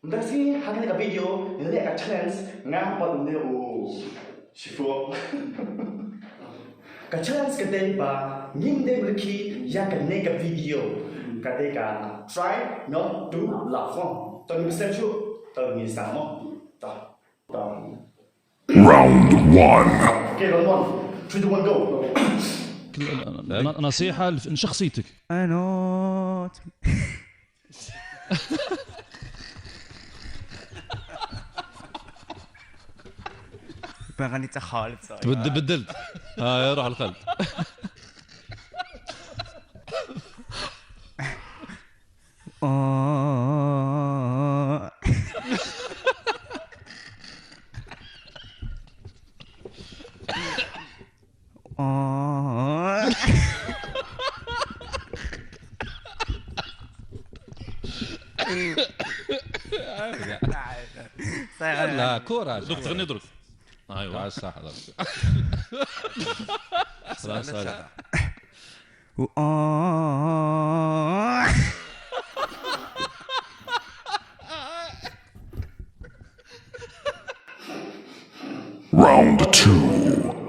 Kasi hakin ka video, nila ka challenge nga pa unde o shïfu. Ka challenge kate ba ngimde mulki ya ka ne ka video. Kate ka try not to laugh on. To ni sen chu, to ni samo. Ta. Round 1. Okay, round 1. 3 2 1 go. نصيحة لشخصيتك. أنا غنيت خالد صاير بدلت. ها روح الخلد. لا كورة دوك تغني درك. ايوا صح خلاص Round 2.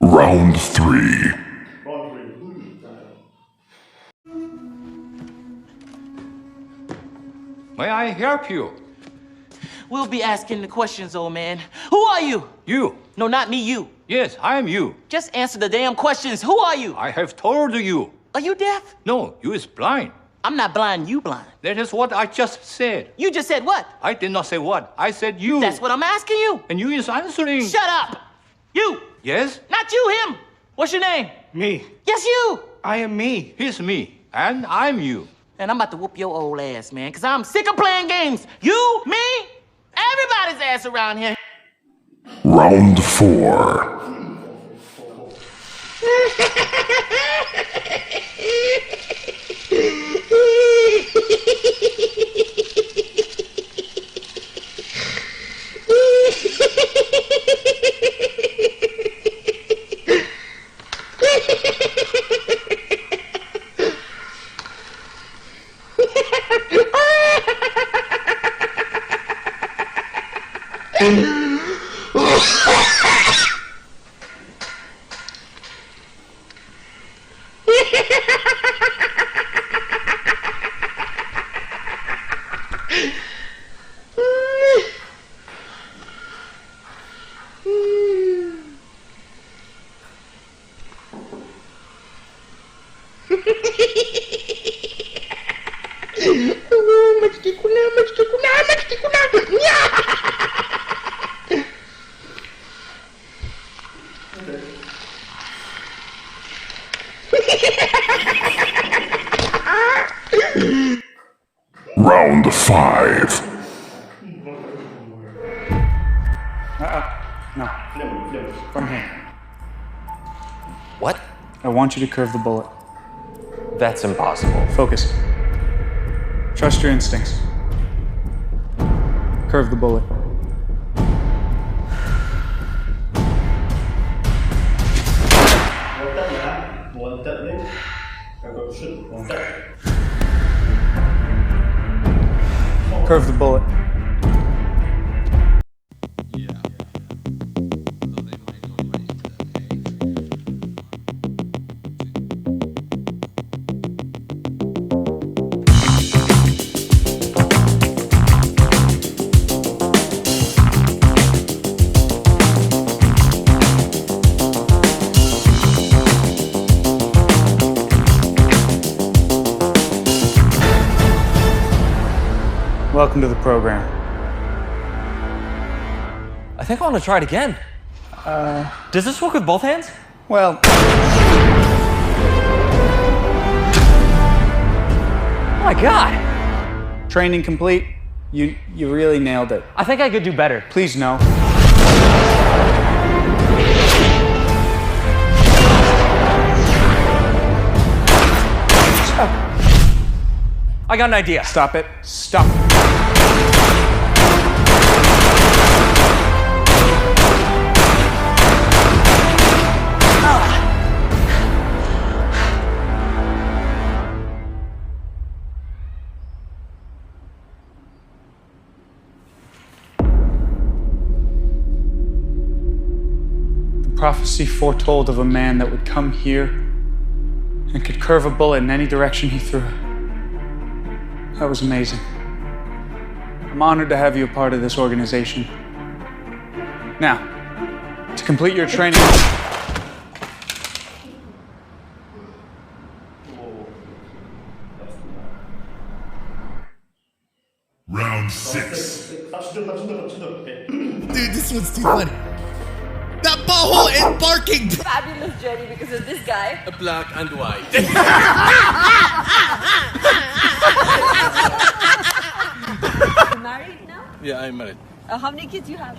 Round 3. May I help you? We'll be asking the questions, old man. Who are you? You. No, not me, you. Yes, I am you. Just answer the damn questions. Who are you? I have told you. Are you deaf? No, you is blind. I'm not blind, you blind. That is what I just said. You just said what? I did not say what. I said you. That's what I'm asking you. And you is answering. Shut up. You. Yes? Not you, him. What's your name? Me. Yes, you. I am me. He's me. And I'm you. And I'm about to whoop your old ass, man, because I'm sick of playing games. You, me, everybody's ass around here. Round 4. Round 5. No. From here. What? I want you to curve the bullet. That's impossible. Focus. Trust your instincts. Curve the bullet. Curve the bullet. Welcome to the program. I think I want to try it again. Does this work with both hands? Well, Oh my god! training complete. You really nailed it. I think I could do better. Please no. I got an idea. Stop it. Stop. The prophecy foretold of a man that would come here and could curve a bullet in any direction he threw it. That was amazing. I'm honored to have you a part of this organization. Now, to complete your training. Round 6. Dude, this one's too funny. That butthole and barking. Fabulous journey because of this guy. Black and white. Married now? Yeah, I'm married. How many kids you have?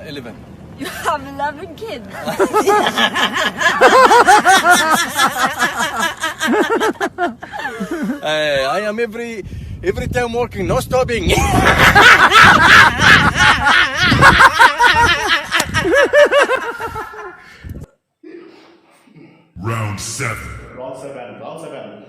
11. You have 11 kids. I am every time working, no stopping. Round 7. Round 7.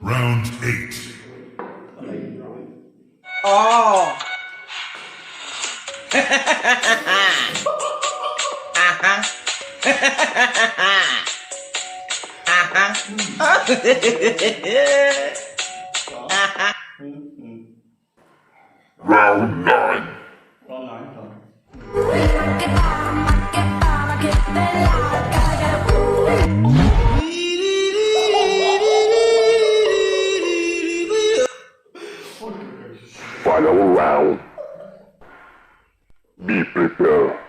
Round 8. Round 9. Final round. Be prepared.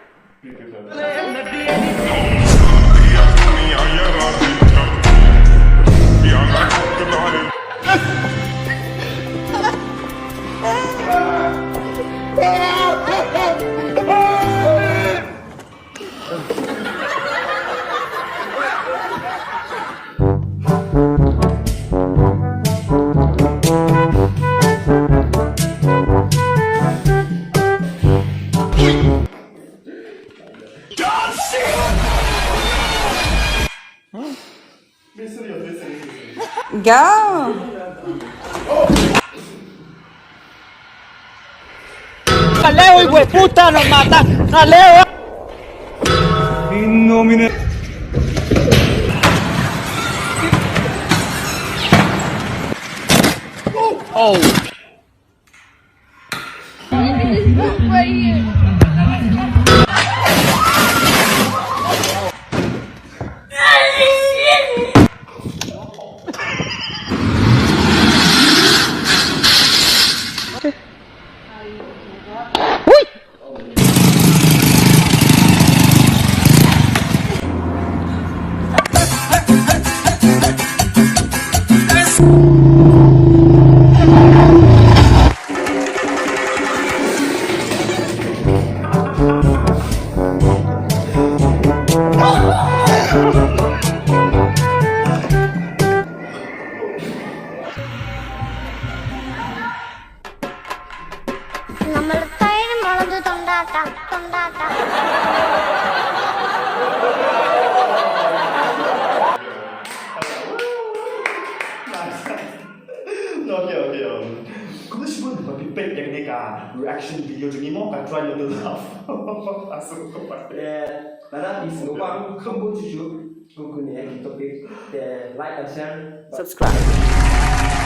Go. Leo, hijo de puta, nos mata. A Leo. reaction video chúng mình cả try một từ học asal kau pakai Nada, isso. Eu paro, acabou de jogo. O que é que topic, like and share. subscribe.